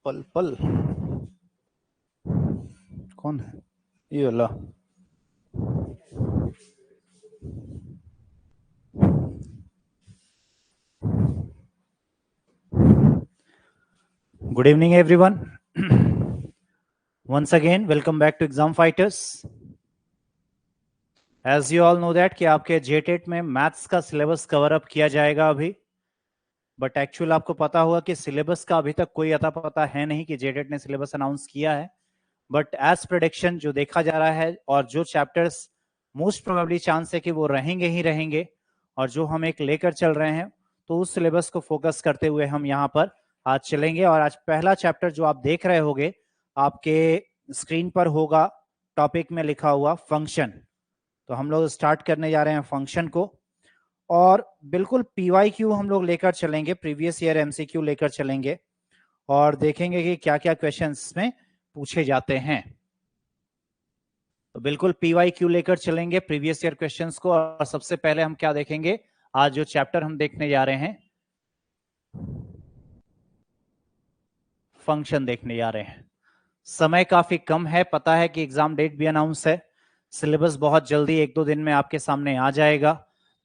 पल पल कौन है ये वाला? Good evening, everyone. Once again, welcome back to Exam Fighters. As you all know that कि आपके JTET में मैथ्स का सिलेबस कवर अप किया जाएगा अभी, बट एक्चुअल आपको पता होगा कि सिलेबस का अभी तक कोई अता पता है नहीं कि JTET ने सिलेबस अनाउंस किया है. बट एज प्रेडिक्शन जो देखा जा रहा है और जो चैप्टर्स मोस्ट प्रोबेबली चांस है कि वो रहेंगे ही रहेंगे और जो हम एक लेकर चल रहे हैं, तो उस सिलेबस को फोकस करते हुए हम यहाँ पर आज चलेंगे. और आज पहला चैप्टर जो आप देख रहे होंगे आपके स्क्रीन पर होगा, टॉपिक में लिखा हुआ फंक्शन. तो हम लोग स्टार्ट करने जा रहे हैं फंक्शन को और बिल्कुल पीवाईक्यू हम लोग लेकर चलेंगे, प्रीवियस ईयर एमसीक्यू लेकर चलेंगे और देखेंगे कि क्या क्या क्वेश्चंस में पूछे जाते हैं. तो बिल्कुल पीवाईक्यू लेकर चलेंगे प्रीवियस ईयर क्वेश्चंस को. और सबसे पहले हम क्या देखेंगे, आज जो चैप्टर हम देखने जा रहे हैं फंक्शन देखने जा रहे हैं. समय काफी कम है, पता है कि एग्जाम डेट भी अनाउंस है, सिलेबस बहुत जल्दी 1-2 दिन में आपके सामने आ जाएगा.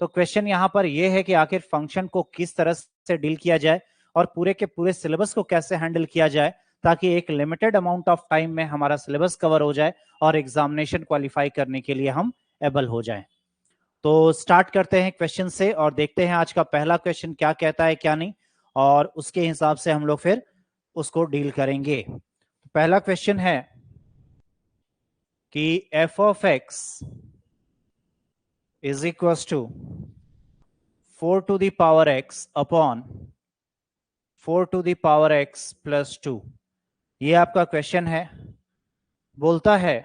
तो क्वेश्चन यहां पर यह है कि आखिर फंक्शन को किस तरह से डील किया जाए और पूरे के पूरे सिलेबस को कैसे हैंडल किया जाए ताकि एक लिमिटेड अमाउंट ऑफ टाइम में हमारा सिलेबस कवर हो जाए और एग्जामिनेशन क्वालिफाई करने के लिए हम एबल हो जाएं. तो स्टार्ट करते हैं क्वेश्चन से और देखते हैं आज का पहला क्वेश्चन क्या कहता है क्या नहीं, और उसके हिसाब से हम लोग फिर उसको डील करेंगे. पहला क्वेश्चन है कि f of x is equals to 4 to the power x upon 4 to the power x plus 2. ये आपका क्वेश्चन है. बोलता है,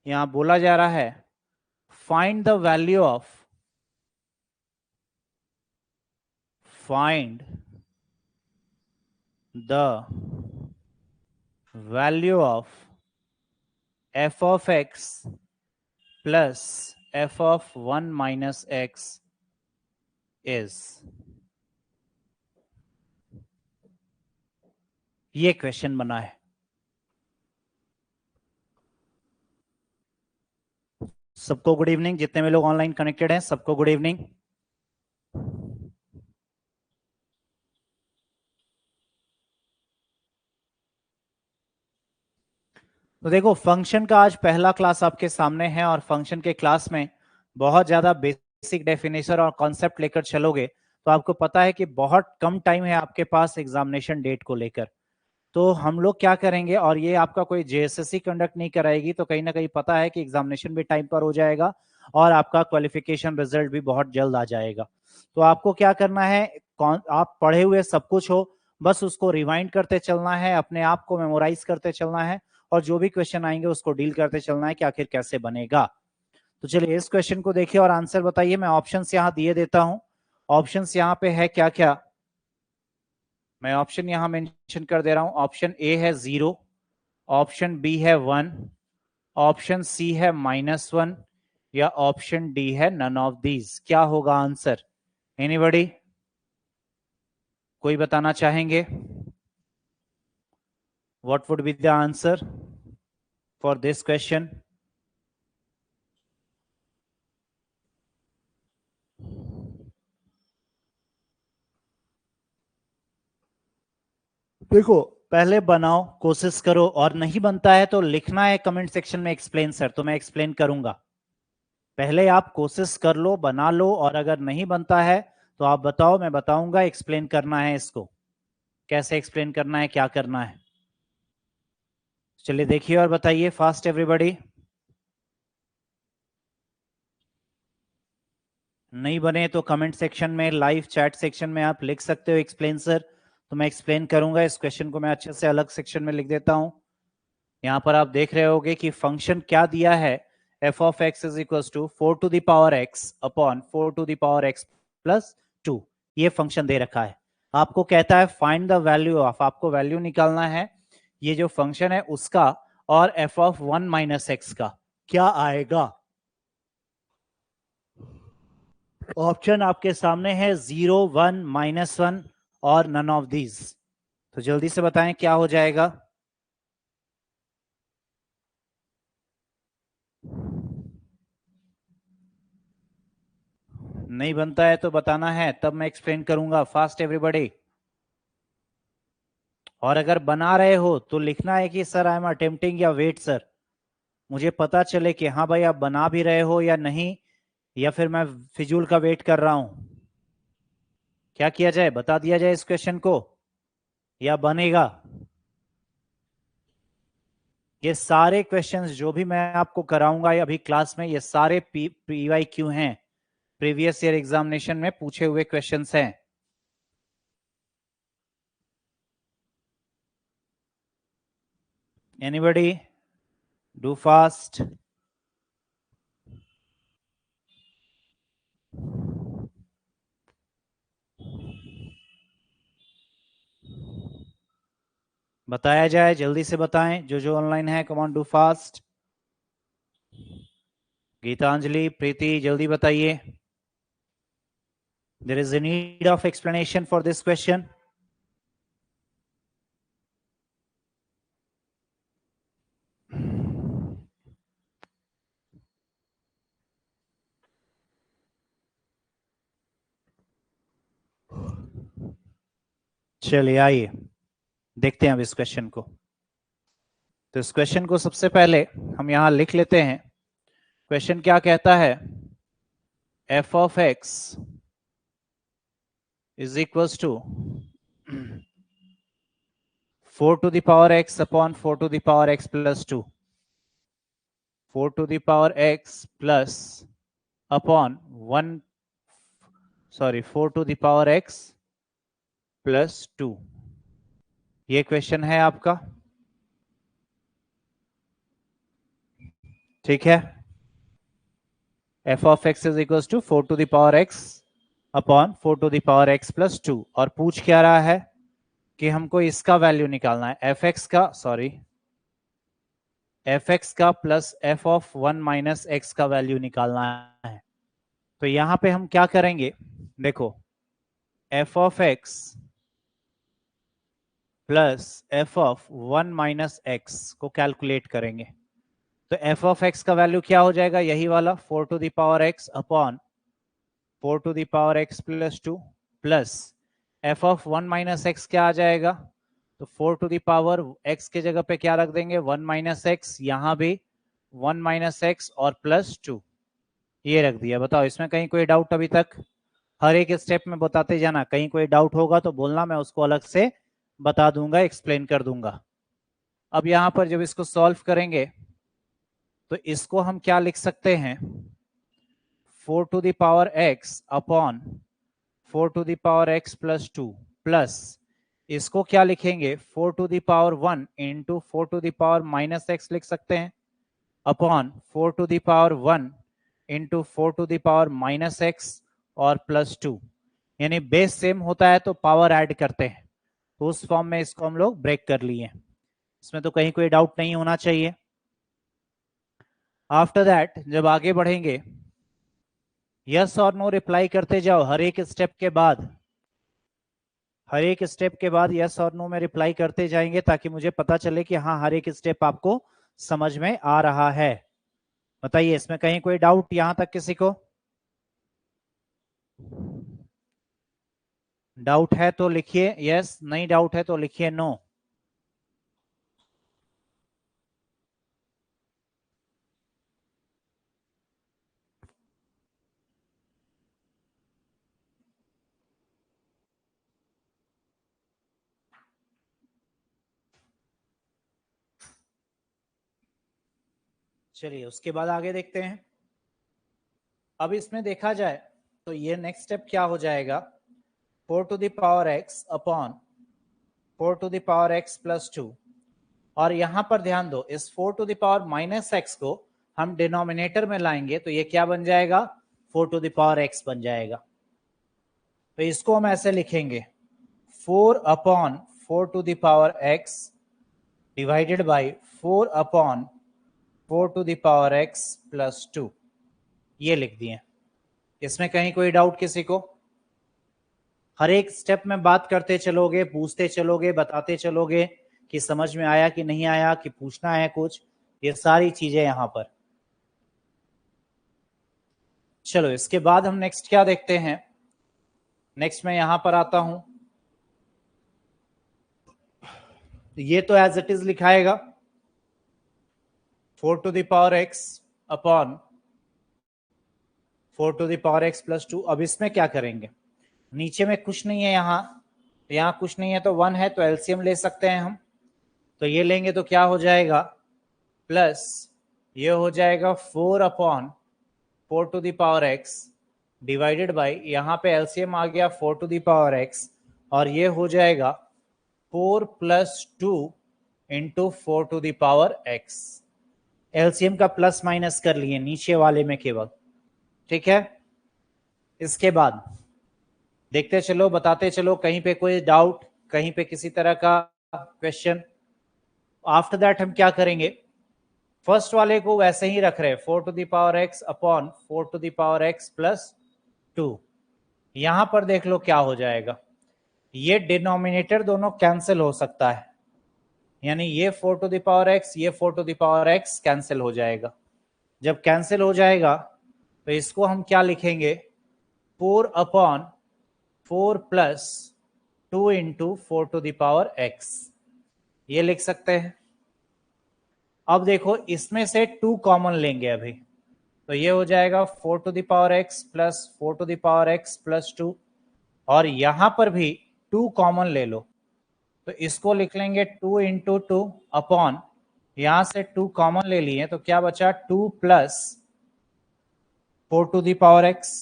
यहां बोला जा रहा है find the value of f of x plus f of 1 minus x is. ये क्वेश्चन बना है. सबको गुड इवनिंग, जितने भी लोग ऑनलाइन कनेक्टेड हैं सबको गुड इवनिंग. तो देखो, फंक्शन का आज पहला क्लास आपके सामने है और फंक्शन के क्लास में बहुत ज्यादा बेसिक डेफिनेशन और कॉन्सेप्ट लेकर चलोगे तो आपको पता है कि बहुत कम टाइम है आपके पास एग्जामिनेशन डेट को लेकर. तो हम लोग क्या करेंगे, और ये आपका कोई जेएसएससी कंडक्ट नहीं कराएगी, तो कहीं ना कहीं पता है कि एग्जामिनेशन भी टाइम पर हो जाएगा और आपका क्वालिफिकेशन रिजल्ट भी बहुत जल्द आ जाएगा. तो आपको क्या करना है, आप पढ़े हुए सब कुछ हो, बस उसको रिवाइंड करते चलना है, अपने आप को मेमोराइज करते चलना है और जो भी क्वेश्चन आएंगे उसको डील करते चलना है कि आखिर कैसे बनेगा. तो चलिए इस क्वेश्चन को देखिए और आंसर बताइए. मैं ऑप्शंस यहां दिए देता हूं. ऑप्शंस यहां पे है क्या क्या, मैं ऑप्शन यहां मेंशन कर दे रहा हूं. ऑप्शन ए है 0, ऑप्शन बी है 1, ऑप्शन सी है -1 या ऑप्शन डी है नन ऑफ दीज. क्या होगा आंसर? एनीबॉडी, कोई बताना चाहेंगे? What would be the answer for this question? देखो, पहले बनाओ, कोशिश करो, और नहीं बनता है तो लिखना है कमेंट सेक्शन में एक्सप्लेन सर, तो मैं एक्सप्लेन करूंगा. पहले आप कोशिश कर लो, बना लो, और अगर नहीं बनता है तो आप बताओ, मैं बताऊंगा. एक्सप्लेन करना है इसको, कैसे एक्सप्लेन करना है, क्या करना है. चलिए देखिए और बताइए फास्ट एवरीबॉडी. नहीं बने तो कमेंट सेक्शन में, लाइव चैट सेक्शन में आप लिख सकते हो एक्सप्लेन सर, तो मैं एक्सप्लेन करूंगा. इस क्वेश्चन को मैं अच्छे से अलग सेक्शन में लिख देता हूं. यहां पर आप देख रहे होगे कि फंक्शन क्या दिया है, f of x is equals to 4 to the power x upon 4 to the power x plus 2. ये फंक्शन दे रखा है. आपको कहता है फाइंड द वैल्यू ऑफ, आपको वैल्यू निकालना है ये जो फंक्शन है उसका और f of 1 minus x का क्या आएगा. ऑप्शन आपके सामने है 0, 1, -1 और नन ऑफ दीज। तो जल्दी से बताएं क्या हो जाएगा। नहीं बनता है तो बताना है, तब मैं एक्सप्लेन करूंगा। Fast everybody. और अगर बना रहे हो तो लिखना है कि सर आई एम अटेम्प्टिंग या वेट सर, मुझे पता चले कि हाँ भाई आप बना भी रहे हो या नहीं, या फिर मैं फिजूल का वेट कर रहा हूं। क्या किया जाए, बता दिया जाए इस क्वेश्चन को या बनेगा। ये सारे क्वेश्चंस जो भी मैं आपको कराऊंगा अभी क्लास में, ये सारे पीवाई क्यू हैं, प्रीवियस ईयर एग्जामिनेशन में पूछे हुए क्वेश्चंस हैं। Anybody do fast. बताया जाए, जल्दी से बताएं जो जो ऑनलाइन है। Come on do fast. Gitanjali, Preeti, जल्दी बताइए। There is a need of explanation for this question. चलिए आइए देखते हैं अब इस क्वेश्चन को। तो इस क्वेश्चन को सबसे पहले हम यहां लिख लेते हैं। क्वेश्चन क्या कहता है, f of x is equals to 4 to the power x upon 4 to the power x plus 2, 4 to the power x plus upon 1, sorry 4 to the power x plus 2। ये क्वेश्चन है आपका, ठीक है। f of x is equals to 4 to the power x upon 4 to the power x plus 2। और पूछ क्या रहा है कि हमको इसका वैल्यू निकालना है, fx का, सॉरी fx का plus f of 1 minus x का वैल्यू निकालना है। तो यहां पे हम क्या करेंगे, देखो f of x plus f of 1 minus x को कैलकुलेट करेंगे। तो f ऑफ x का वैल्यू क्या हो जाएगा, यही वाला 4 to the power x upon 4 to the power x plus 2 plus f of 1 minus x क्या आ जाएगा, तो 4 टू द पावर x के जगह पे क्या रख देंगे 1 माइनस एक्स, यहां भी 1 माइनस एक्स और प्लस 2 ये रख दिया। बताओ इसमें कहीं कोई डाउट अभी तक, हर एक स्टेप में बताते जाना, कहीं कोई डाउट होगा तो बोलना, मैं उसको अलग से बता दूंगा, एक्सप्लेन कर दूंगा। अब यहां पर जब इसको सॉल्व करेंगे तो इसको हम क्या लिख सकते हैं, 4 to the power x upon 4 to the power x plus 2 plus इसको क्या लिखेंगे 4 to the power 1 into 4 to the power minus x लिख सकते हैं, upon 4 to the power 1 into 4 to the power minus x और प्लस 2। यानी base same होता है तो पावर ऐड करते हैं, तो उस फॉर्म में इसको हम लोग ब्रेक कर लिए। इसमें तो कहीं कोई डाउट नहीं होना चाहिए। आफ्टर दैट जब आगे बढ़ेंगे, यस और नो रिप्लाई करते जाओ हर एक स्टेप के बाद, हर एक स्टेप के बाद यस और नो में रिप्लाई करते जाएंगे ताकि मुझे पता चले कि हाँ हर एक स्टेप आपको समझ में आ रहा है। बताइए इसमें कहीं कोई डाउट यहां तक किसी को, डाउट है तो लिखिए यस, नहीं डाउट है तो लिखिए नो। चलिए उसके बाद आगे देखते हैं। अब इसमें देखा जाए तो ये नेक्स्ट स्टेप क्या हो जाएगा, 4 to the power x upon 4 to the power x plus 2। और यहां पर ध्यान दो, इस 4 to the power minus x को हम डिनोमिनेटर में लाएंगे तो ये क्या बन जाएगा 4 टू द पावर x बन जाएगा। तो इसको हम ऐसे लिखेंगे 4 upon 4 to the power x divided by 4 upon 4 to the power x plus 2, ये लिख दिए। इसमें कहीं कोई डाउट किसी को, हर एक स्टेप में बात करते चलोगे, पूछते चलोगे, बताते चलोगे कि समझ में आया कि नहीं आया, कि पूछना है कुछ, ये सारी चीजें यहां पर। चलो इसके बाद हम नेक्स्ट क्या देखते हैं। नेक्स्ट मैं यहां पर आता हूं, ये तो एज इट इज लिखाएगा 4 to the power x upon 4 to the power x plus 2। अब इसमें क्या करेंगे, नीचे में कुछ नहीं है, यहाँ कुछ नहीं है तो 1 है, तो एलसीएम ले सकते हैं हम। तो ये लेंगे तो क्या हो जाएगा, प्लस ये हो जाएगा 4 upon 4 to the power x divided by, यहाँ पे एलसीएम आ गया 4 to the power x, और ये हो जाएगा 4 plus 2 into 4 to the power x। LCM का प्लस माइनस कर लिए नीचे वाले में केवल, ठीक है। इसके बाद देखते चलो, बताते चलो, कहीं पे कोई डाउट, कहीं पे किसी तरह का क्वेश्चन। आफ्टर दैट हम क्या करेंगे, फर्स्ट वाले को वैसे ही रख रहे, 4 to the power x upon 4 to the power x plus 2। यहां पर देख लो क्या हो जाएगा, ये डिनोमिनेटर दोनों कैंसिल हो सकता है, यानी ये 4 to the power x, ये 4 to the power x cancel हो जाएगा। जब कैंसिल हो जाएगा तो इसको हम क्या लिखेंगे, 4 upon 4 plus 2 into 4 to the power x, ये लिख सकते हैं। अब देखो इसमें से 2 कॉमन लेंगे अभी, तो ये हो जाएगा 4 to the power x plus 4 to the power x plus 2, और यहां पर भी 2 कॉमन ले लो, तो इसको लिख लेंगे 2 इंटू 2 अपॉन, यहां से 2 कॉमन ले लिए तो क्या बचा, 2 plus 4 to the power x,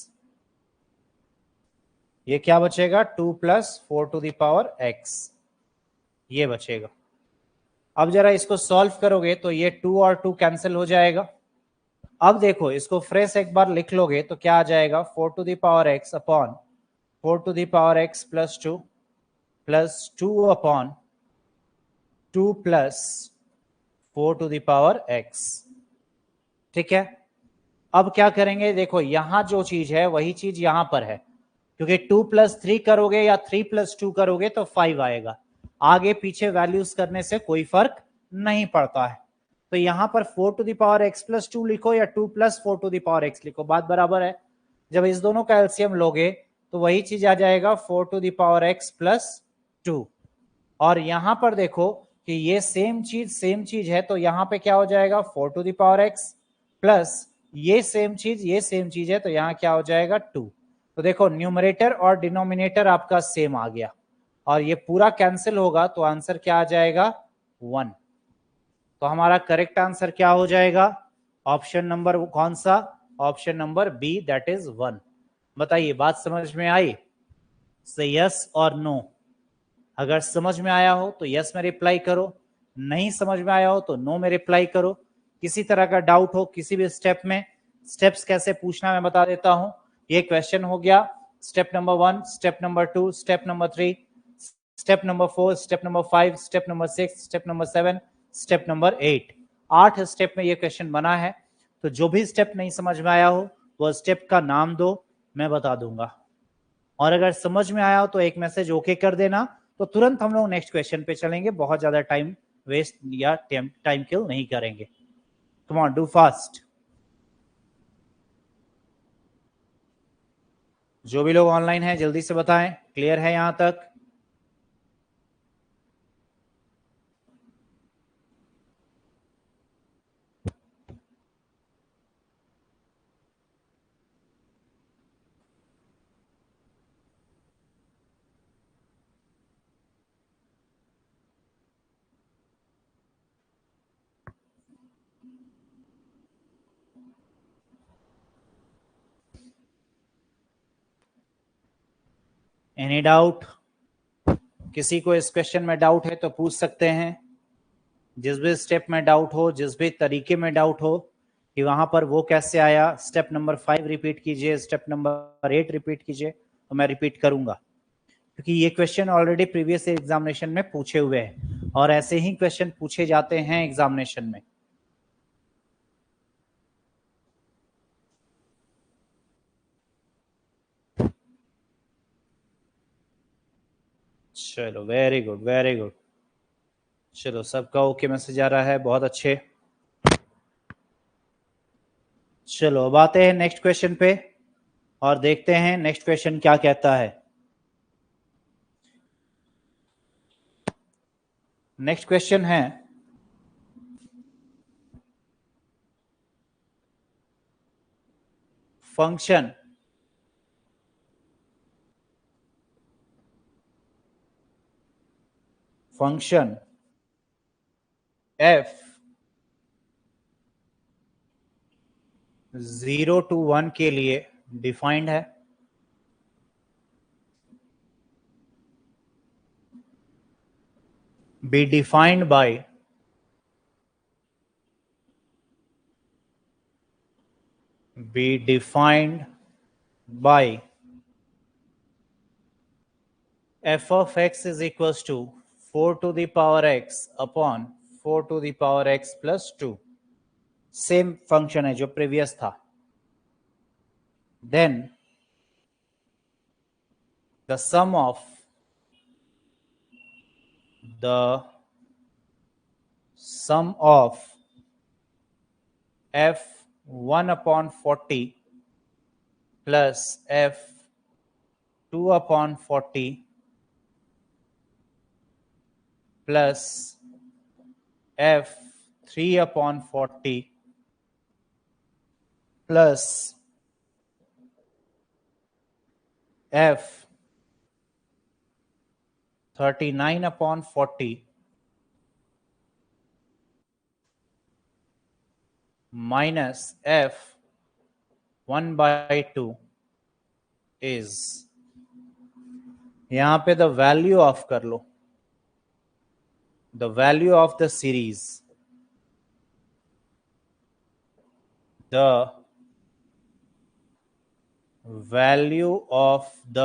ये क्या बचेगा, 2 plus 4 to the power x, ये बचेगा। अब जरा इसको सॉल्व करोगे तो ये 2 और 2 कैंसिल हो जाएगा। अब देखो इसको फ्रेश एक बार लिख लोगे तो क्या आ जाएगा, 4 to the power x upon 4 to the power x plus 2 upon 2 plus 4 to the power x, ठीक है। अब क्या करेंगे, देखो यहां जो चीज है वही चीज यहां पर है, क्योंकि 2 प्लस 3 करोगे या 3 प्लस 2 करोगे तो 5 आएगा, आगे पीछे वैल्यूज करने से कोई फर्क नहीं पड़ता है। तो यहां पर 4 to the power x plus 2 लिखो या 2 plus 4 to the power x लिखो, बात बराबर है। जब इस दोनों का एलसीएम लोगे तो वही चीज आ जाएगा 4 to the power x plus 2, और यहां पर देखो कि ये सेम चीज है, तो यहां पे क्या हो जाएगा, 4 to the power x plus ये सेम चीज है, तो यहां क्या हो जाएगा, 2। तो देखो न्यूमरेटर और डिनोमिनेटर आपका सेम आ गया, और ये पूरा कैंसिल होगा तो आंसर क्या आ जाएगा, 1। तो हमारा करेक्ट आंसर क्या हो जाएगा, ऑप्शन नंबर कौन सा, option number B, that is 1। बताइए बात समझ में आई, से यस और नो। अगर समझ में आया हो तो यस में रिप्लाई करो, नहीं समझ में आया हो तो नो में रिप्लाई करो। किसी तरह का डाउट हो किसी भी स्टेप में, स्टेप्स कैसे पूछना मैं बता देता हूं। ये क्वेश्चन हो गया step number 1, step number 2, step number 3, step number 4, step number 5, step number 6, step number 7, step number 8। 8 step में ये क्वेश्चन बना है। तो जो भी स्टेप नहीं समझ में आया हो वो स्टेप का नाम दो, मैं बता दूंगा। और अगर समझ में आया हो तो एक मैसेज ओके कर देना, तो तुरंत हम लोग नेक्स्ट क्वेश्चन पे चलेंगे, बहुत ज्यादा टाइम वेस्ट या टाइम किल नहीं करेंगे। कम ऑन, डू फास्ट। जो भी लोग ऑनलाइन हैं जल्दी से बताएं, क्लियर है यहां तक। एनी डाउट, किसी को इस क्वेश्चन में डाउट है तो पूछ सकते हैं। जिस भी स्टेप में डाउट हो, जिस भी तरीके में डाउट हो कि वहां पर वो कैसे आया, स्टेप नंबर 5 रिपीट कीजिए, स्टेप नंबर 8 रिपीट कीजिए, तो मैं रिपीट करूंगा, क्योंकि ये क्वेश्चन ऑलरेडी प्रीवियस एग्जामिनेशन में पूछे हुए हैं और ऐसे ही क्वेश्चन पूछे जाते हैं एग्जामिनेशन में। चलो वेरी गुड वेरी गुड। चलो सबका ओके मैसेज आ रहा है, बहुत अच्छे। चलो अब आते हैं नेक्स्ट क्वेश्चन पे और देखते हैं नेक्स्ट क्वेश्चन क्या कहता है। नेक्स्ट क्वेश्चन है फंक्शन f 0 to 1 के लिए डिफाइंड है। be defined by f of x is equals to 4 to the power x upon 4 to the power x plus 2। Same function है जो प्रीवियस था। Then the sum of f 1 upon 40 plus f 2 upon 40 plus f 3 upon 40 plus f 39 upon 40 minus f 1 by 2 is, यहां पे the value of कर लो, the value of the series, the value of the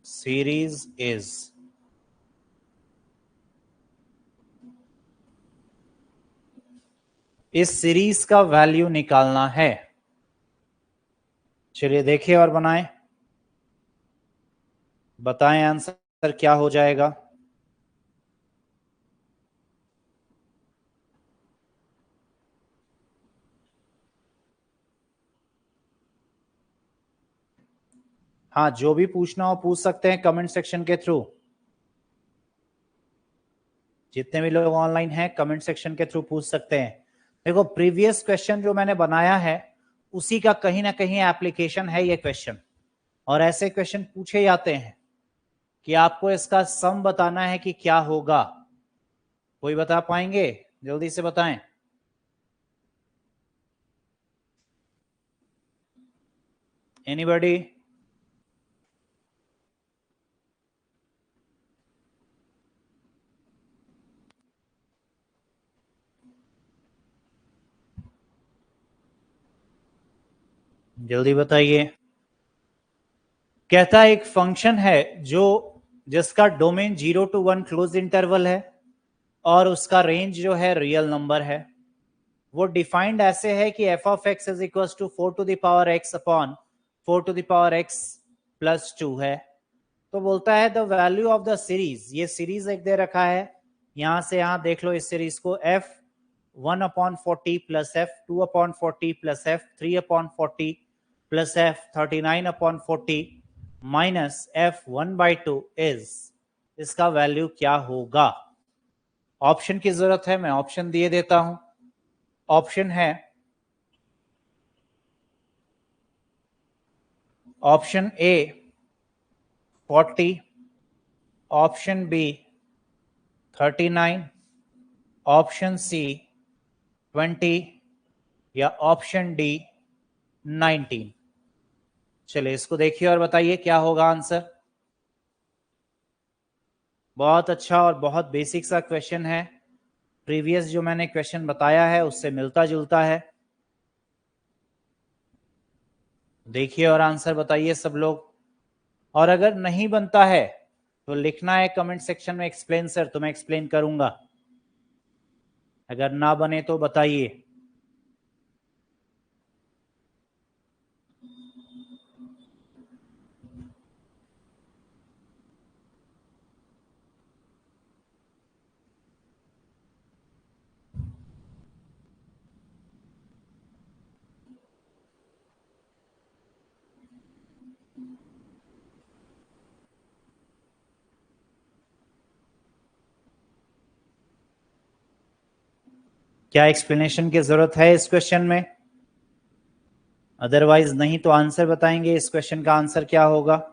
series is, इस series का वैल्यू निकालना है। चलिए देखिए और बनाएं, बताएं आंसर क्या हो जाएगा। हाँ, जो भी पूछना हो पूछ सकते हैं कमेंट सेक्शन के थ्रू। जितने भी लोग ऑनलाइन हैं कमेंट सेक्शन के थ्रू पूछ सकते हैं। देखो प्रीवियस क्वेश्चन जो मैंने बनाया है उसी का कहीं ना कहीं एप्लीकेशन है ये क्वेश्चन, और ऐसे क्वेश्चन पूछे जाते हैं कि आपको इसका सम बताना है कि क्या होगा। कोई बता पाएंगे? जल्दी से बताएं। एनीबॉडी? जल्दी बताइए। कहता है एक फंक्शन है जो जिसका डोमेन 0 to 1 क्लोज इंटरवल है और उसका रेंज जो है रियल नंबर है। वो डिफाइंड ऐसे है कि f of x is equal to 4 to the power x upon 4 to the power x plus 2 है। तो बोलता है the value of the series, ये सीरीज एक दे रखा है, यहां से यहां देख लो इस सीरीज को, f 1 upon 40 plus f 2 upon 40 plus f 3 upon 40 plus f 39 upon 40 minus f 1 by 2 is, इसका वैल्यू क्या होगा। ऑप्शन की जरूरत है, मैं ऑप्शन दिए देता हूं। ऑप्शन है option A 40, option B 39, option C 20 या ऑप्शन डी 19। चलिए इसको देखिए और बताइए क्या होगा आंसर। बहुत अच्छा और बहुत बेसिक सा क्वेश्चन है, प्रीवियस जो मैंने क्वेश्चन बताया है उससे मिलता जुलता है। देखिए और आंसर बताइए सब लोग, और अगर नहीं बनता है तो लिखना है कमेंट सेक्शन में एक्सप्लेन सर, तो मैं एक्सप्लेन करूंगा। अगर ना बने तो बताइए। क्या एक्सप्लेनेशन की जरूरत है इस क्वेश्चन में? अदरवाइज नहीं तो आंसर बताएंगे। इस क्वेश्चन का आंसर क्या होगा?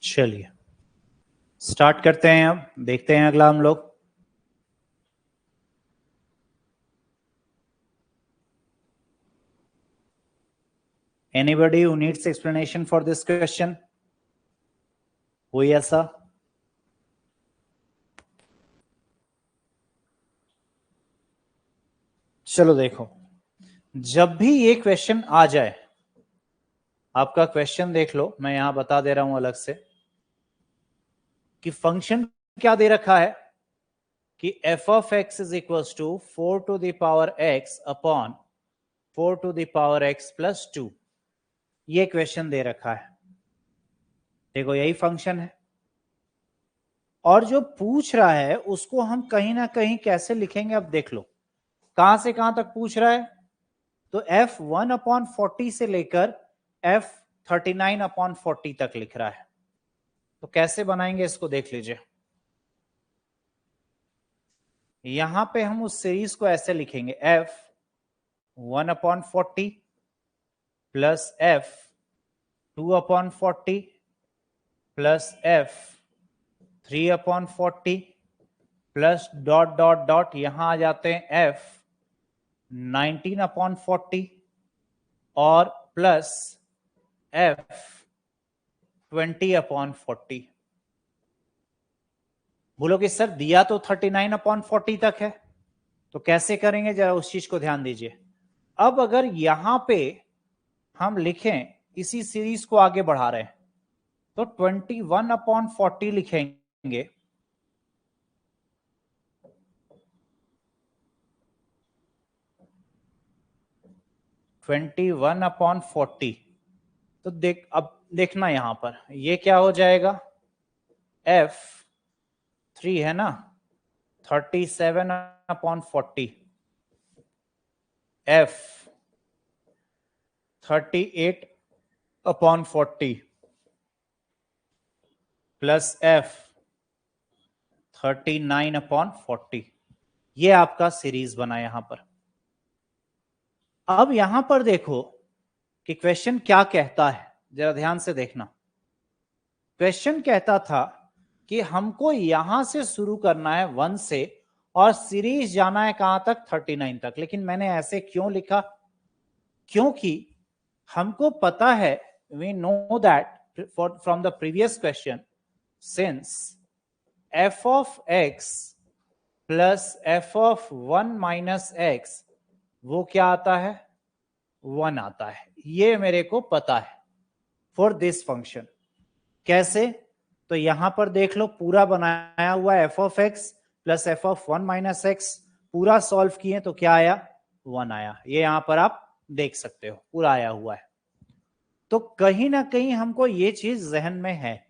चलिए स्टार्ट करते हैं। अब देखते हैं अगला हम लोग। Anybody who needs explanation for this question? कोई ऐसा? चलो देखो, जब भी ये क्वेश्चन आ जाए, आपका क्वेश्चन देख लो, मैं यहां बता दे रहा हूं अलग से कि फंक्शन क्या दे रखा है कि f of x is equals to 4 to the power x upon 4 to the power x plus 2। ये क्वेश्चन दे रखा है। देखो यही फंक्शन है, और जो पूछ रहा है उसको हम कहीं ना कहीं कैसे लिखेंगे, अब देख लो कहां से कहां तक पूछ रहा है। तो f 1/40 से लेकर f 39/40 तक लिख रहा है। तो कैसे बनाएंगे इसको देख लीजिए। यहां पे हम उस सीरीज को ऐसे लिखेंगे, f 1/40 plus f 2/40 plus f 3/40 plus dot dot dot, यहां आ जाते हैं f 19/40 और प्लस f 20/40। बोलोगे सर दिया तो 39/40 तक है, तो कैसे करेंगे, जरा उस चीज को ध्यान दीजिए। अब अगर यहां पे हम लिखें, इसी सीरीज को आगे बढ़ा रहे हैं, तो 21/40 लिखेंगे। तो अब देखना यहां पर ये क्या हो जाएगा, f3 है ना, 37/40, f 38/40 प्लस f 39/40। ये आपका सीरीज बना यहां पर। अब यहां पर देखो कि क्वेश्चन क्या कहता है, जरा ध्यान से देखना। क्वेश्चन कहता था कि हमको यहां से शुरू करना है 1 से और सीरीज जाना है कहां तक, 39 तक। लेकिन मैंने ऐसे क्यों लिखा, क्योंकि हमको पता है, we know that from the previous question, since f of x plus f of 1 minus x वो क्या आता है, 1 आता है। ये मेरे को पता है फॉर दिस फंक्शन। कैसे, तो यहां पर देख लो पूरा बनाया हुआ f of x plus f of 1 minus x, पूरा सॉल्व किए तो क्या आया, 1 आया। ये यहां पर आप देख सकते हो पूरा आया हुआ है। तो कहीं ना कहीं हमको ये चीज जहन में है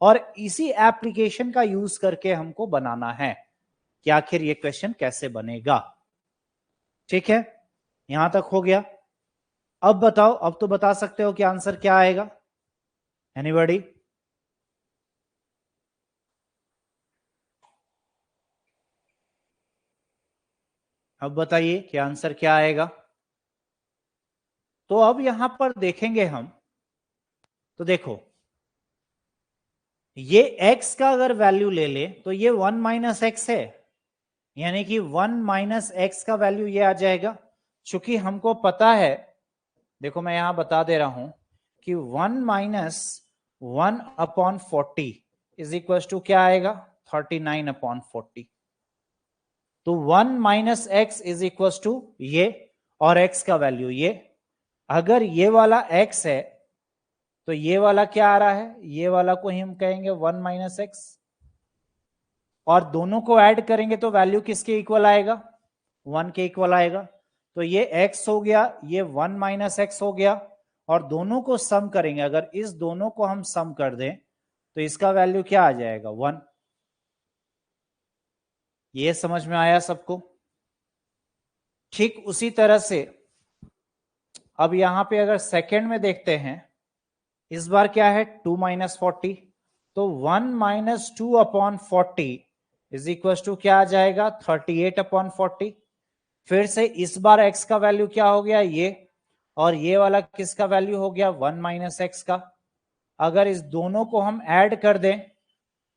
और इसी एप्लीकेशन का यूज करके हमको बनाना है कि आखिर ये क्वेश्चन कैसे बनेगा। ठीक है, यहां तक हो गया। अब बताओ, अब तो बता सकते हो कि आंसर क्या आएगा। एनीबॉडी? अब बताइए कि आंसर क्या आएगा। तो अब यहां पर देखेंगे हम, तो देखो ये x का अगर वैल्यू ले ले तो ये 1 माइनस एक्स है, यानी कि 1 माइनस एक्स का वैल्यू ये आ जाएगा। चूंकि हमको पता है, देखो मैं यहां बता दे रहा हूं कि 1 माइनस 1/40 इज इक्वल टू क्या आएगा, 39/40। तो 1 minus x is equal to ये, और x का वैल्यू ये। अगर ये वाला x है तो ये वाला क्या आ रहा है, ये वाला को हम कहेंगे 1 माइनस एक्स, और दोनों को ऐड करेंगे तो वैल्यू किसके इक्वल आएगा, 1 के इक्वल आएगा। तो ये x हो गया, ये 1 माइनस एक्स हो गया, और दोनों को सम करेंगे, अगर इस दोनों को हम सम कर दें तो इसका वैल्यू क्या आ जाएगा, 1। ये समझ में आया सबको। ठीक उसी तरह से अब यहां पे अगर सेकंड में देखते हैं, इस बार क्या है 2 माइनस 40, तो 1 minus 2 upon 40 is equal to क्या आ जाएगा 38 अपॉन 40। फिर से इस बार x का वैल्यू क्या हो गया ये, और ये वाला किसका वैल्यू हो गया 1 माइनस एक्स का। अगर इस दोनों को हम ऐड कर दें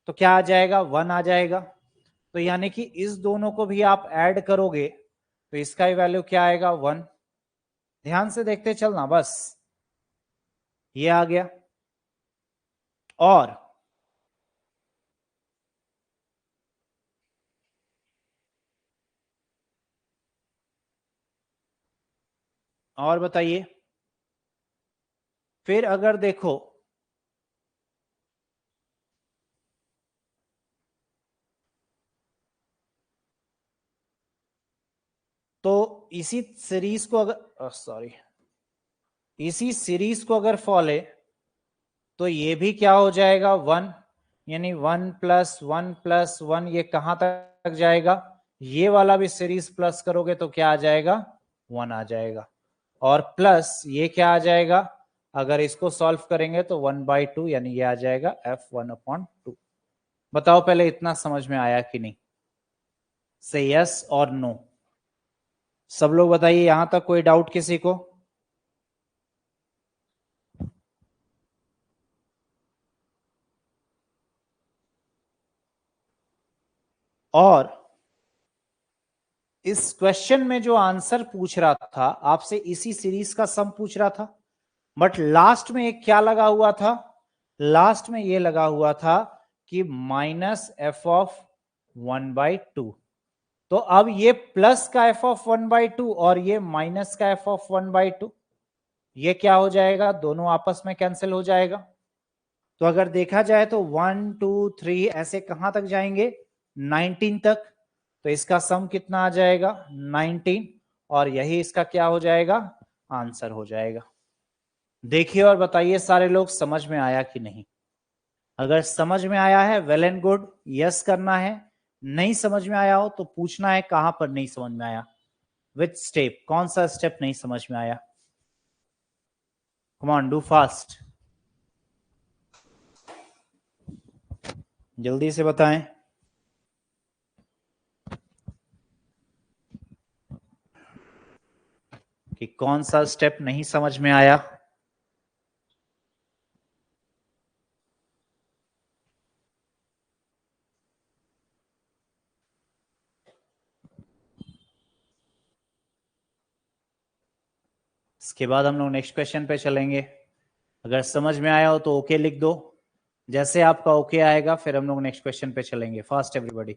तो क्या आ जाएगा 1 आ जाएगा। तो यानी कि इस दोनों को भी आप ऐड करोगे तो इसका ही वैल्यू क्या आएगा 1। ध्यान से देखते चलना बस, ये आ गया। और बताइए, फिर अगर देखो तो इसी सीरीज को अगर इसी सीरीज को अगर फॉले तो ये भी क्या हो जाएगा 1, यानी 1 प्लस 1 प्लस 1, ये कहां तक जाएगा, ये वाला भी सीरीज प्लस करोगे तो क्या आ जाएगा 1 आ जाएगा, और प्लस ये क्या आ जाएगा, अगर इसको सॉल्व करेंगे तो 1/2, यानी ये आ जाएगा f1/2। बताओ पहले इतना समझ में आया कि नहीं, से यस और नो। सब लोग बताइए, यहां तक कोई डाउट किसी को। और इस क्वेश्चन में जो आंसर पूछ रहा था आपसे, इसी सीरीज का सम पूछ रहा था, बट लास्ट में एक क्या लगा हुआ था, लास्ट में ये लगा हुआ था कि -f(1/2)। तो अब ये प्लस का f(1/2) और ये माइनस का f(1/2), ये क्या हो जाएगा, दोनों आपस में कैंसिल हो जाएगा। तो अगर देखा जाए तो 1 2 3 ऐसे कहां तक जाएंगे 19 तक, तो इसका सम कितना आ जाएगा 19, और यही इसका क्या हो जाएगा, आंसर हो जाएगा। देखिए और बताइए सारे लोग, समझ में आया कि नहीं। अगर समझ में आया है वेल एंड गुड, यस करना है। नहीं समझ में आया हो तो पूछना है कहां पर नहीं समझ में आया, विच स्टेप, कौन सा स्टेप नहीं समझ में आया। कम ऑन डू फास्ट, जल्दी से बताएं कि कौन सा स्टेप नहीं समझ में आया। इसके बाद हम लोग नेक्स्ट क्वेश्चन पे चलेंगे। अगर समझ में आया हो तो ओके लिख दो, जैसे आपका ओके आएगा फिर हम लोग नेक्स्ट क्वेश्चन पे चलेंगे। Fast everybody.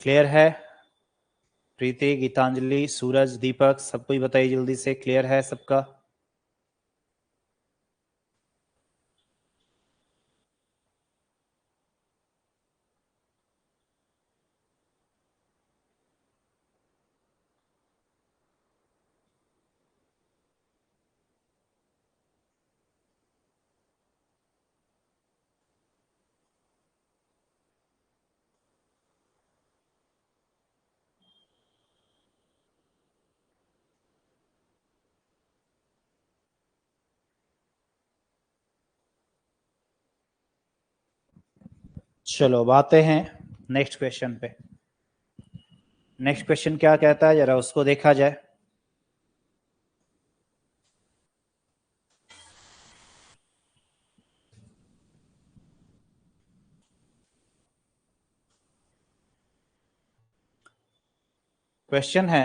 क्लियर है, प्रीति, गीतांजलि, सूरज, दीपक, सबको ही बताइए जल्दी से, क्लियर है सबका। चलो अब आते हैं नेक्स्ट क्वेश्चन पे। नेक्स्ट क्वेश्चन क्या कहता है जरा उसको देखा जाए। क्वेश्चन है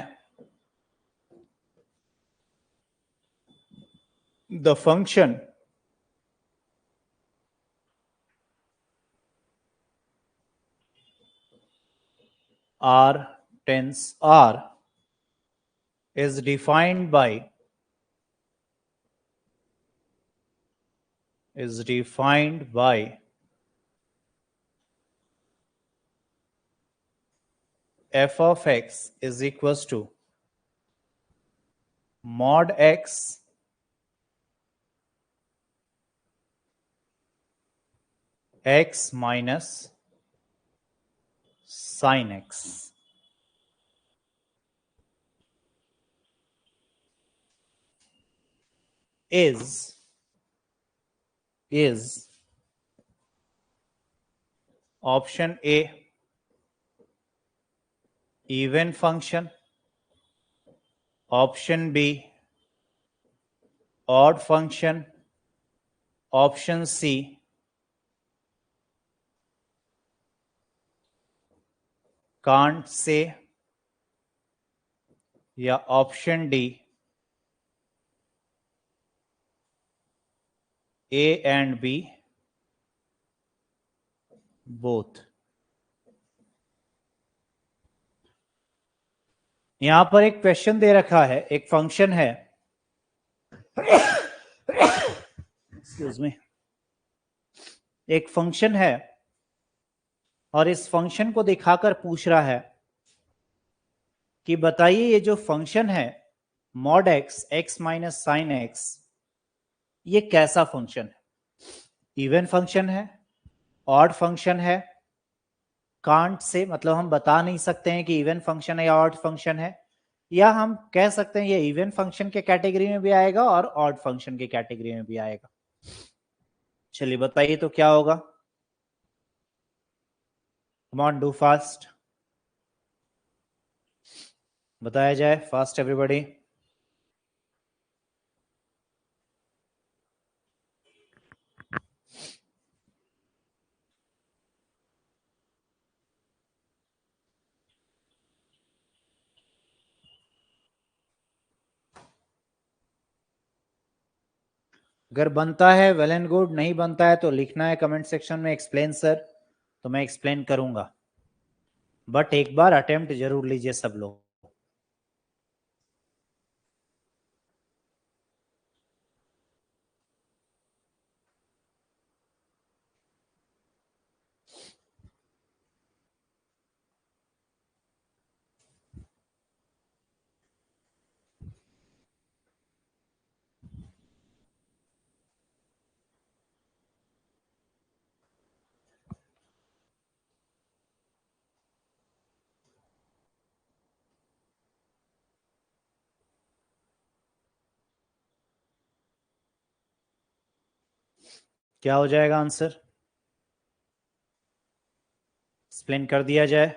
the function r tends r is defined by f of x is equals to mod x x minus sin x. Is option A even function, option B odd function, option C can't say, या option D A and B both. यहां पर एक question दे रखा है, एक function है, excuse me, एक function है और इस फंक्शन को दिखाकर पूछ रहा है कि बताइए ये जो फंक्शन है mod x x minus sine x, ये कैसा फंक्शन है, इवन फंक्शन है, ऑड फंक्शन है, कांट से मतलब हम बता नहीं सकते हैं कि इवन फंक्शन है या ऑड फंक्शन है, या हम कह सकते हैं ये इवन फंक्शन के कैटेगरी में भी आएगा और ऑड फंक्शन के कैटेगरी में भी आएगा। चलिए बताइए तो क्या होगा, कम ऑन डू फास्ट, बताया जाए फास्ट एवरीबॉडी। अगर बनता है वेल एंड गुड, नहीं बनता है तो लिखना है कमेंट सेक्शन में एक्सप्लेन सर, तो मैं एक्सप्लेन करूंगा, बट एक बार अटेम्प्ट जरूर लीजिए सब लोग। क्या हो जाएगा आंसर, एक्सप्लेन कर दिया जाए।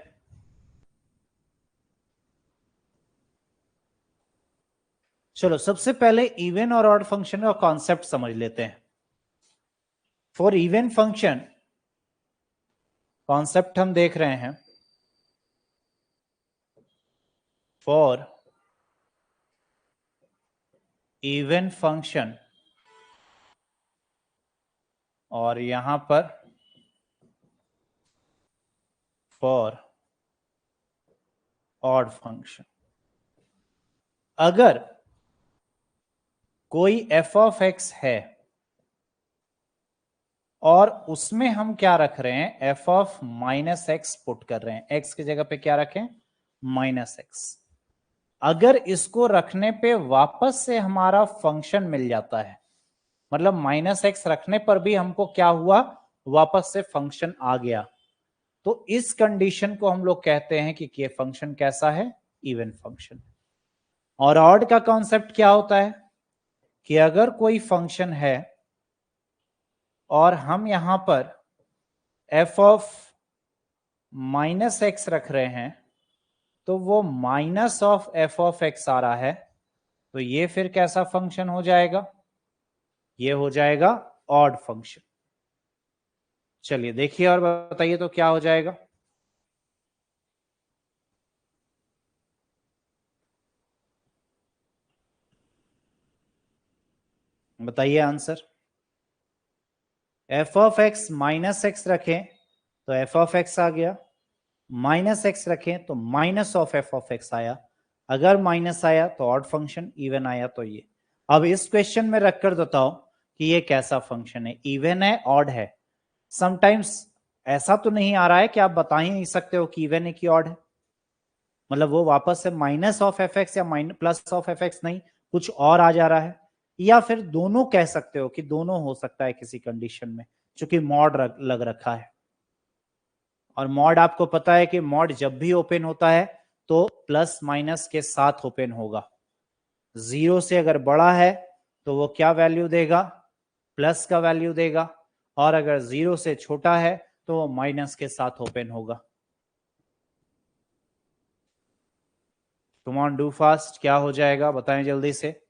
चलो सबसे पहले इवन और ऑड फंक्शन का कॉन्सेप्ट समझ लेते हैं। फॉर इवन फंक्शन कॉन्सेप्ट हम देख रहे हैं, फॉर इवन फंक्शन, और यहां पर फॉर ऑड फंक्शन, अगर कोई f ऑफ x है और उसमें हम क्या रख रहे हैं, f of minus x put कर रहे हैं, x की जगह पे क्या रखें, माइनस एक्स, अगर इसको रखने पे वापस से हमारा फंक्शन मिल जाता है, मतलब माइनस एक्स रखने पर भी हमको क्या हुआ, वापस से फंक्शन आ गया, तो इस कंडीशन को हम लोग कहते हैं कि ये फंक्शन कैसा है, इवन फंक्शन। और ऑड का कॉन्सेप्ट क्या होता है कि अगर कोई फंक्शन है और हम यहां पर f ऑफ माइनस एक्स रख रहे हैं, तो वो minus of f of x आ रहा है, तो ये फिर कैसा फंक्शन हो जाएगा, ये हो जाएगा ऑड फंक्शन। चलिए देखिए और बताइए तो क्या हो जाएगा। बताइए answer. F of x minus x रखें तो एफ ऑफ एक्स आ गया, माइनस एक्स रखें तो minus of F of x आया, अगर माइनस आया तो ऑड फंक्शन, इवन आया तो ये। अब इस क्वेश्चन में रखकर बताओ कि ये कैसा फंक्शन है, इवन है ऑड है। समटाइम्स ऐसा तो नहीं आ रहा है कि आप बता ही नहीं सकते हो कि इवन है कि ऑड है, मतलब वो वापस से माइनस ऑफ एफ एक्स या प्लस ऑफ एफ एक्स नहीं, कुछ और आ जा रहा है, या फिर दोनों कह सकते हो कि दोनों हो सकता है किसी कंडीशन में, चूंकि मॉड लग रखा है। और मॉड आपको पता है कि मॉड जब भी ओपन होता है तो प्लस माइनस के साथ ओपन होगा। 0 से अगर बड़ा है तो वो क्या वैल्यू देगा, प्लस का वैल्यू देगा, और अगर 0 से छोटा है तो वो माइनस के साथ ओपन होगा। कम ऑन डू फास्ट, क्या हो जाएगा बताएं जल्दी से।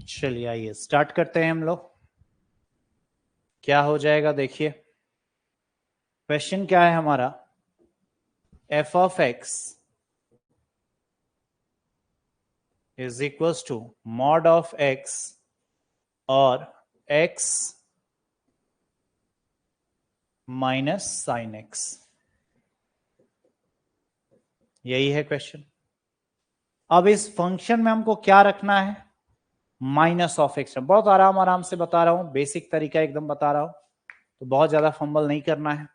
चलिए आइए स्टार्ट करते हैं हम लोग। क्या हो जाएगा देखिए, क्वेश्चन क्या है हमारा, f of x is equal to mod of x और एक्स माइनस साइन एक्स, यही है क्वेश्चन। अब इस फंक्शन में हमको क्या रखना है, माइनस ऑफ एक्स। बहुत आराम आराम से बता रहा हूं, बेसिक तरीका एकदम बता रहा हूं, तो बहुत ज्यादा फंबल नहीं करना है।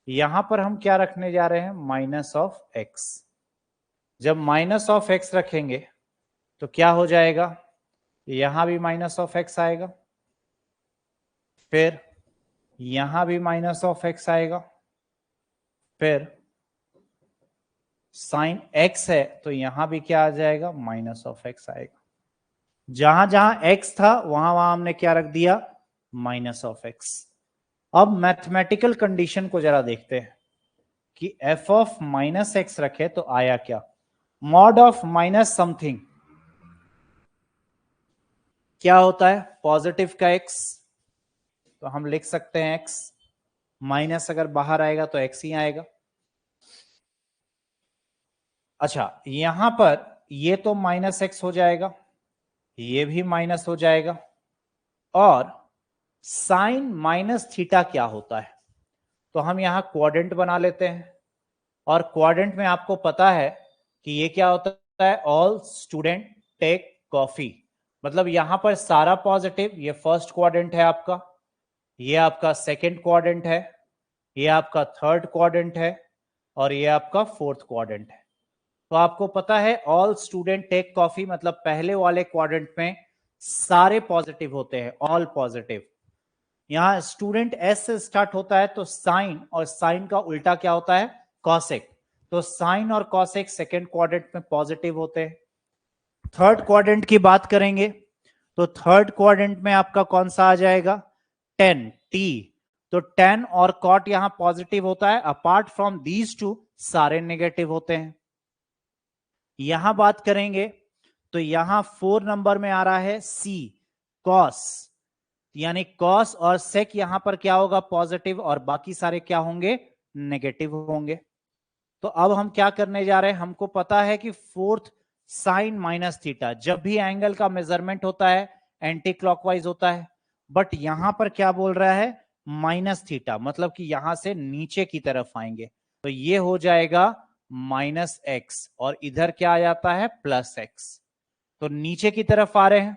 यहां पर हम क्या रखने जा रहे हैं, माइनस ऑफ एक्स। जब माइनस ऑफ एक्स रखेंगे तो क्या हो जाएगा, यहां भी माइनस ऑफ एक्स आएगा, फिर यहां भी माइनस ऑफ एक्स आएगा, फिर साइन एक्स है तो यहां भी क्या आ जाएगा, माइनस ऑफ एक्स आएगा। जहां जहां एक्स था वहां वहां हमने क्या रख दिया, माइनस ऑफ एक्स। अब मैथमेटिकल कंडीशन को जरा देखते हैं कि एफ ऑफ माइनस एक्स रखे तो आया क्या, मॉड ऑफ माइनस समथिंग क्या होता है, पॉजिटिव का एक्स, तो हम लिख सकते हैं एक्स, माइनस अगर बाहर आएगा तो एक्स ही आएगा। अच्छा यहां पर ये तो माइनस एक्स हो जाएगा, ये भी माइनस हो जाएगा, और साइन माइनस थीटा क्या होता है, तो हम यहां क्वाड्रेंट बना लेते हैं। और क्वाड्रेंट में आपको पता है कि ये क्या होता है, ऑल स्टूडेंट टेक कॉफी, मतलब यहां पर सारा पॉजिटिव, ये फर्स्ट क्वाड्रेंट है आपका, ये आपका सेकंड क्वाड्रेंट है, ये आपका थर्ड क्वाड्रेंट है, और ये आपका फोर्थ क्वाड्रेंट है। तो आपको पता है ऑल स्टूडेंट टेक कॉफी मतलब पहले वाले क्वाड्रेंट में सारे पॉजिटिव होते हैं, ऑल पॉजिटिव। यहां स्टूडेंट एस से स्टार्ट होता है तो साइन, और साइन का उल्टा क्या होता है, कॉसेक, तो साइन और कॉसेक सेकेंड क्वाड्रेंट में पॉजिटिव होते हैं। थर्ड क्वाड्रेंट की बात करेंगे तो थर्ड क्वाड्रेंट में आपका कौन सा आ जाएगा, टेन, टी, तो टेन और कॉट यहां पॉजिटिव होता है, अपार्ट फ्रॉम दीज टू सारे नेगेटिव होते हैं। यहां बात करेंगे तो यहां 4 नंबर में आ रहा है सी, कॉस, यानी कॉस और सेक यहां पर क्या होगा, पॉजिटिव, और बाकी सारे क्या होंगे, नेगेटिव होंगे। तो अब हम क्या करने जा रहे हैं, हमको पता है कि फोर्थ साइन माइनस थीटा, जब भी एंगल का मेजरमेंट होता है एंटी क्लॉकवाइज होता है, बट यहां पर क्या बोल रहा है, माइनस थीटा, मतलब कि यहां से नीचे की तरफ आएंगे, तो ये हो जाएगा माइनस एक्स, और इधर क्या आ जाता है, प्लस एक्स, तो नीचे की तरफ आ रहे हैं।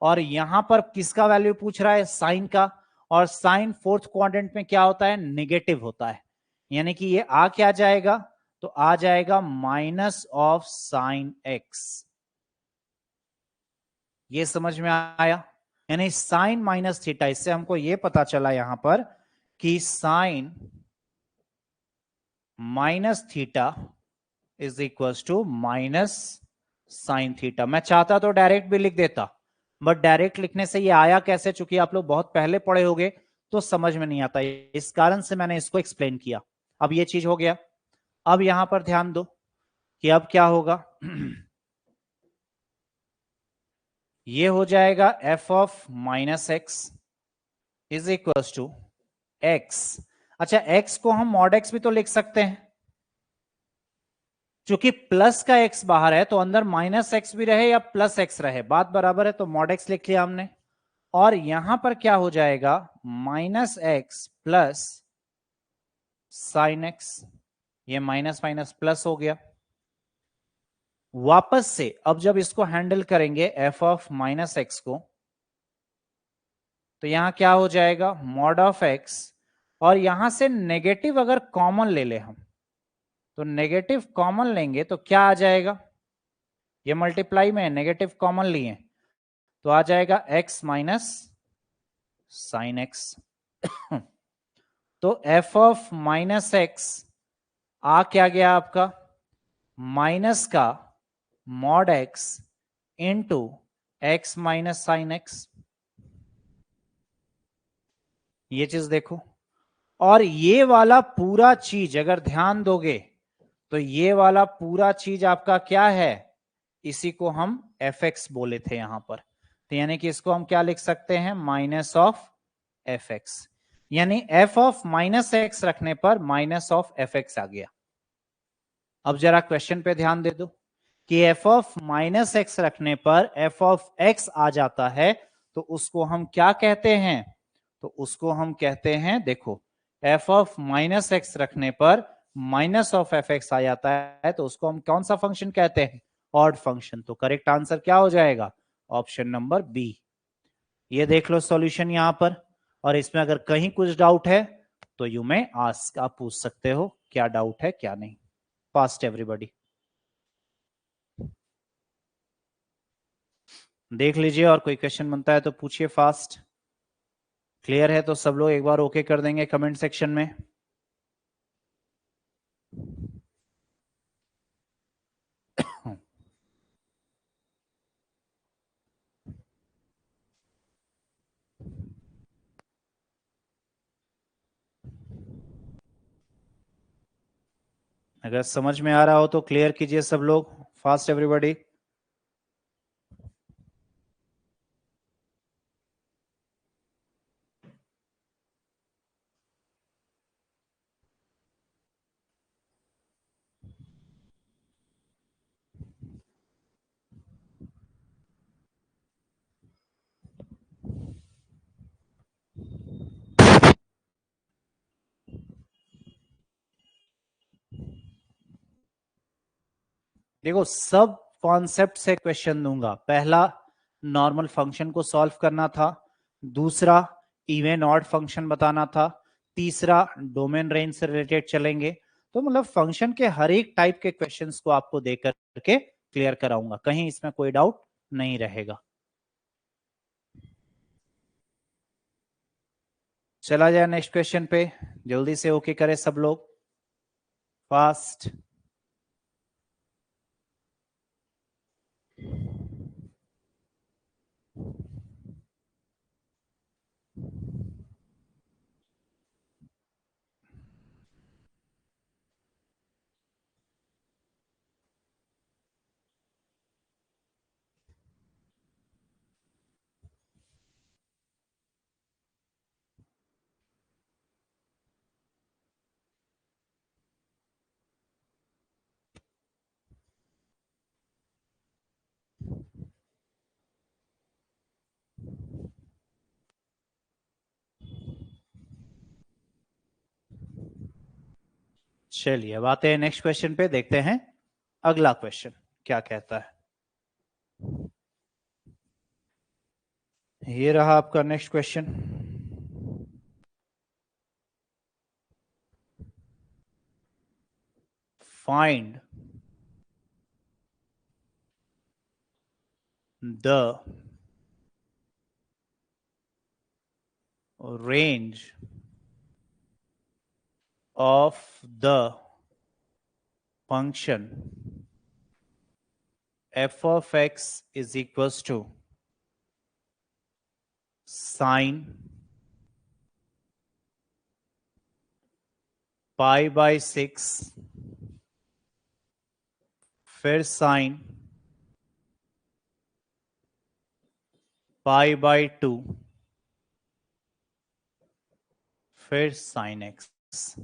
और यहां पर किसका वैल्यू पूछ रहा है, साइन का, और साइन फोर्थ क्वाड्रेंट में क्या होता है, नेगेटिव होता है, यानी कि ये आ क्या जाएगा, तो आ जाएगा माइनस ऑफ साइन एक्स। ये समझ में आया, यानी साइन माइनस थीटा, इससे हमको ये पता चला यहां पर कि sine minus theta is equal to minus sine theta. मैं चाहता तो डायरेक्ट भी लिख देता, बट डायरेक्ट लिखने से ये आया कैसे, चूंकि आप लोग बहुत पहले पढ़े होगे तो समझ में नहीं आता, इस कारण से मैंने इसको एक्सप्लेन किया। अब ये चीज हो गया। अब यहां पर ध्यान दो कि अब क्या होगा। ये हो जाएगा f of minus x is equal to x. अच्छा, एक्स को हम मॉड एक्स भी तो लिख सकते हैं, क्योंकि प्लस का एक्स बाहर है तो अंदर माइनस एक्स भी रहे या प्लस एक्स रहे, बात बराबर है, तो मॉड एक्स लिख लिया हमने। और यहां पर क्या हो जाएगा, minus x plus sine x. ये माइनस माइनस प्लस हो गया। वापस से अब जब इसको हैंडल करेंगे एफ ऑफ माइनस एक्स को, तो यहां क्या हो जाएगा, मॉड ऑफ एक्स, और यहां से नेगेटिव अगर कॉमन ले ले हम, तो नेगेटिव कॉमन लेंगे तो क्या आ जाएगा, ये मल्टीप्लाई में नेगेटिव कॉमन लिए तो आ जाएगा x माइनस साइन एक्स। तो f ऑफ माइनस एक्स आ क्या गया आपका, माइनस का mod x into x minus sine x. ये चीज देखो, और ये वाला पूरा चीज अगर ध्यान दोगे तो ये वाला पूरा चीज आपका क्या है, इसी को हम एफ एक्स बोले थे यहां पर, तो यानी कि इसको हम क्या लिख सकते हैं, माइनस ऑफ एफ एक्स। यानी एफ ऑफ माइनस एक्स रखने पर माइनस ऑफ एफ एक्स आ गया। अब जरा क्वेश्चन पे ध्यान दे दो कि एफ ऑफ माइनस एक्स रखने पर एफ ऑफ एक्स आ जाता है, तो उसको हम क्या कहते हैं, तो उसको हम कहते हैं, देखो एफ ऑफ माइनस एक्स रखने पर माइनस ऑफ एफ एक्स आ जाता है, तो उसको हम कौन सा फंक्शन कहते हैं, ऑड फंक्शन। तो करेक्ट आंसर क्या हो जाएगा, ऑप्शन नंबर बी। ये देख लो सॉल्यूशन यहां पर, और इसमें अगर कहीं कुछ डाउट है तो यू में आस्क, आप पूछ सकते हो क्या डाउट है क्या नहीं। फास्ट एवरीबॉडी देख लीजिए, और कोई क्वेश्चन बनता है तो पूछिए फास्ट। क्लियर है तो सब लोग एक बार ओके कर देंगे कमेंट सेक्शन में। अगर समझ में आ रहा हो तो क्लियर कीजिए सब लोग, फास्ट एवरीबॉडी। देखो सब कॉन्सेप्ट से क्वेश्चन दूंगा। पहला नॉर्मल फंक्शन को सॉल्व करना था, दूसरा इवन ऑड फंक्शन बताना था, तीसरा डोमेन रेंज से रिलेटेड चलेंगे। तो मतलब फंक्शन के हर एक टाइप के क्वेश्चंस को आपको देख करके क्लियर कराऊंगा, कहीं इसमें कोई डाउट नहीं रहेगा। चला जाए नेक्स्ट क्वेश्चन पे, जल्दी से ओके करे सब लोग, फास्ट। चलिए अब आते हैं नेक्स्ट क्वेश्चन पे, देखते हैं अगला क्वेश्चन क्या कहता है। ये रहा आपका next question. Find the range of the function f of x is equals to sine pi by 6 फिर साइन पाई बाय 2 फिर साइन एक्स।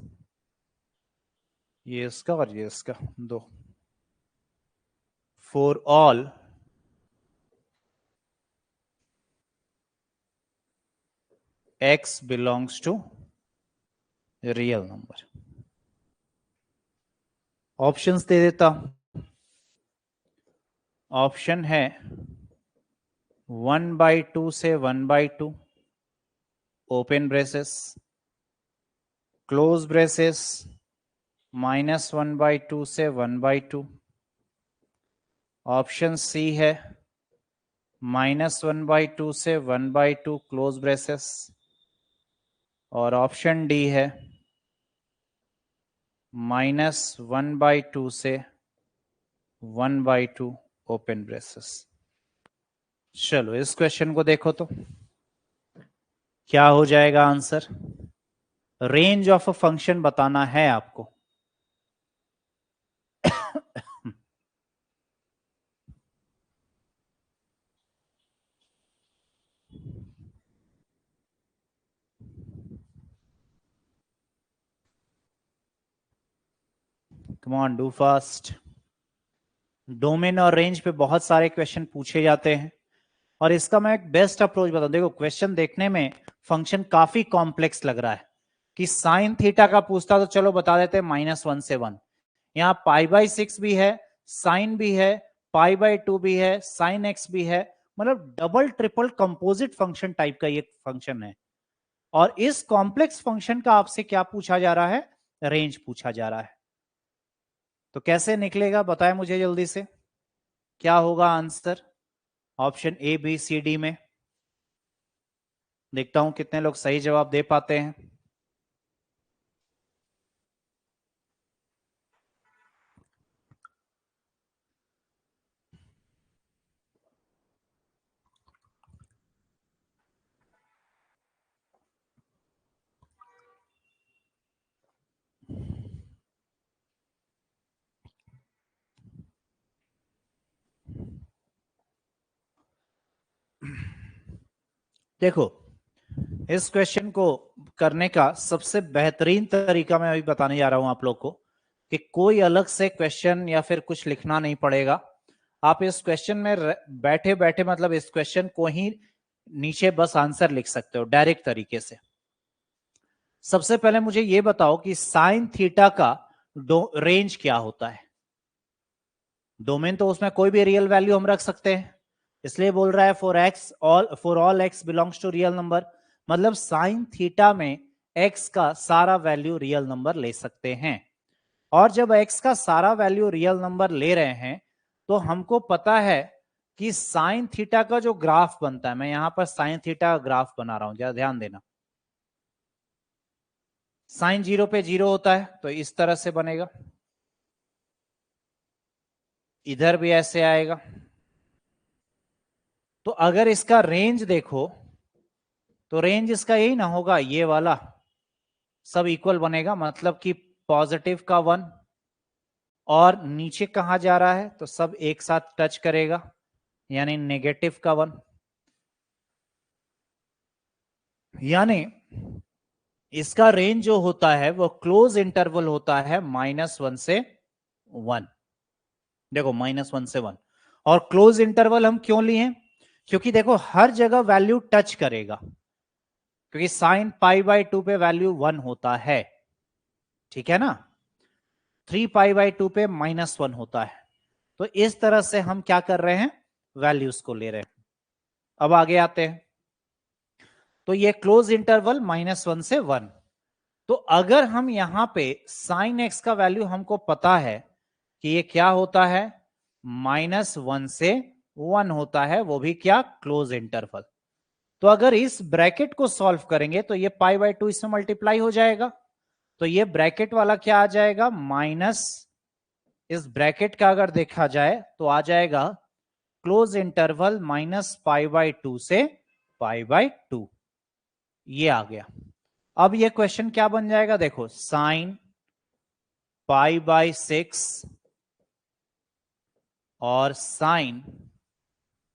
ये इसका और ये इसका दो। For all x belongs to real number. Options दे देता हूं। ऑप्शन है 1/2 से 1/2 ओपन ब्रेसेस, क्लोज ब्रेसेस -1/2 से 1/2। ऑप्शन सी है -1/2 से 1/2 क्लोज ब्रेसेस, और ऑप्शन डी है -1/2 से 1/2 ओपन ब्रेसेस। चलो इस क्वेश्चन को देखो तो क्या हो जाएगा answer. Range of a function बताना है आपको। कम ऑन डू फास्ट। डोमेन और रेंज पे बहुत सारे क्वेश्चन पूछे जाते हैं और इसका मैं एक बेस्ट अप्रोच बताऊं। देखो क्वेश्चन देखने में फंक्शन काफी कॉम्प्लेक्स लग रहा है कि साइन थीटा का पूछता तो चलो बता देते -1 से 1। यहाँ π/6 भी है, साइन भी है, π/2 भी है, साइन एक्स भी है। मतलब double triple composite function type का ये फंक्शन है और इस कॉम्प्लेक्स फंक्शन का आपसे क्या पूछा जा रहा है, रेंज पूछा जा रहा है। तो कैसे निकलेगा बताएं मुझे जल्दी से, क्या होगा answer option A B C D में। देखता हूं कितने लोग सही जवाब दे पाते हैं। देखो इस क्वेश्चन को करने का सबसे बेहतरीन तरीका मैं अभी बताने जा रहा हूं आप लोग को कि कोई अलग से क्वेश्चन या फिर कुछ लिखना नहीं पड़ेगा। आप इस क्वेश्चन में बैठे बैठे मतलब इस क्वेश्चन को ही नीचे बस आंसर लिख सकते हो डायरेक्ट तरीके से। सबसे पहले मुझे यह बताओ कि साइन थीटा का रेंज क्या होता है। डोमेन तो उसमें कोई भी रियल वैल्यू हम रख सकते हैं, इसलिए बोल रहा है for all x belongs to real number. मतलब साइन थीटा में एक्स का सारा वैल्यू रियल नंबर ले सकते हैं। और जब एक्स का सारा वैल्यू रियल नंबर ले रहे हैं तो हमको पता है कि साइन थीटा का जो ग्राफ बनता है, मैं यहां पर साइन थीटा ग्राफ बना रहा हूं, जरा ध्यान देना। साइन 0 पे 0 होता है तो इस तरह से बनेगा, इधर भी ऐसे आएगा। तो अगर इसका रेंज देखो तो रेंज इसका यही ना होगा, ये वाला सब इक्वल बनेगा, मतलब कि पॉजिटिव का 1 और नीचे कहां जा रहा है तो सब एक साथ टच करेगा, यानी नेगेटिव का 1। यानी इसका रेंज जो होता है वो क्लोज इंटरवल होता है -1 से 1। देखो -1 से 1। और क्लोज इंटरवल हम क्यों लिए, क्योंकि देखो हर जगह वैल्यू टच करेगा, क्योंकि साइन π/2 पे वैल्यू 1 होता है, ठीक है ना। 3π/2 पे -1 होता है। तो इस तरह से हम क्या कर रहे हैं, वैल्यूज को ले रहे हैं। अब आगे आते हैं। तो ये क्लोज इंटरवल -1 से 1। तो अगर हम यहां पे साइन एक्स का वैल्यू हमको पता है कि ये क्या होता है, -1 से 1 होता है, वो भी क्या, क्लोज इंटरवल। तो अगर इस ब्रैकेट को सॉल्व करेंगे तो ये π/2 इसमें मल्टीप्लाई हो जाएगा, तो ये ब्रैकेट वाला क्या आ जाएगा, माइनस, इस ब्रैकेट का अगर देखा जाए तो आ जाएगा क्लोज इंटरवल -π/2 से π/2, ये आ गया। अब ये क्वेश्चन क्या बन जाएगा, देखो sin π/6 और sin,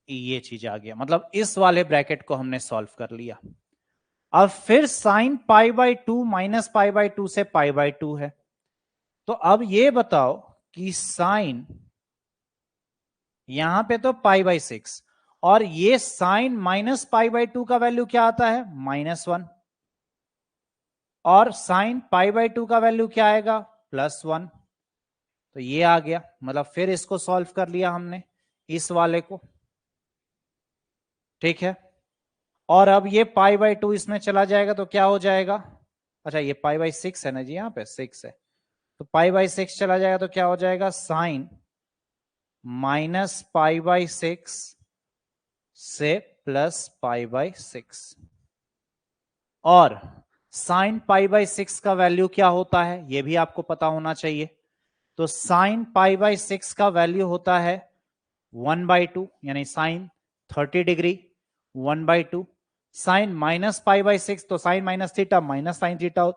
ये चीज आ गया, मतलब इस वाले ब्रैकेट को हमने सॉल्व कर लिया। अब फिर sin π/2 -π/2 से π/2 है, तो अब ये बताओ कि sin, यहां पे तो π/6 और ये sin -π/2 का वैल्यू क्या आता है, -1, और sin π/2 का वैल्यू क्या आएगा, +1। तो ये आ गया, मतलब फिर इसको सॉल्व कर लिया हमने, इस वाले को, ठीक है। और अब ये π/2 इसमें चला जाएगा तो क्या हो जाएगा, अच्छा ये π/6 है ना जी, यहाँ पे 6 है, तो π/6 चला जाएगा तो क्या हो जाएगा, sin -π/6 से +π/6। और sin π/6 का वैल्यू क्या होता है, ये भी आपको पता होना चाहिए। तो sin π/6 का वैल्यू होता है 1/2, यानी sin 30 डिग्री 1/2। sin -π/6 तो sin minus theta minus sine theta,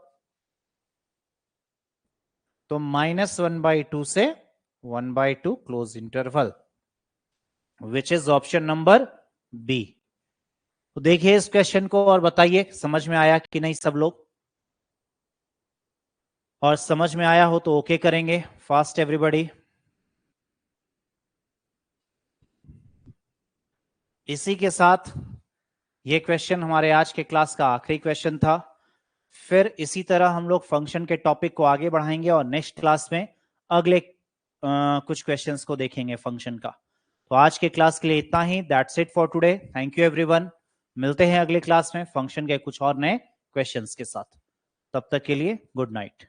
तो -1/2 से 1/2 close interval, which is option number B. तो देखिए इस क्वेश्चन को और बताइए समझ में आया कि नहीं सब लोग, और समझ में आया हो तो ओके करेंगे फास्ट एवरीबॉडी। इसी के साथ ये क्वेश्चन हमारे आज के क्लास का आखिरी क्वेश्चन था। फिर इसी तरह हम लोग फंक्शन के टॉपिक को आगे बढ़ाएंगे और नेक्स्ट क्लास में अगले कुछ क्वेश्चंस को देखेंगे फंक्शन का। तो आज के क्लास के लिए इतना ही, that's it for today, thank you everyone. मिलते हैं अगले क्लास में फंक्शन के कुछ और नए क्वेश्चंस के साथ, तब तक के लिए गुड नाइट।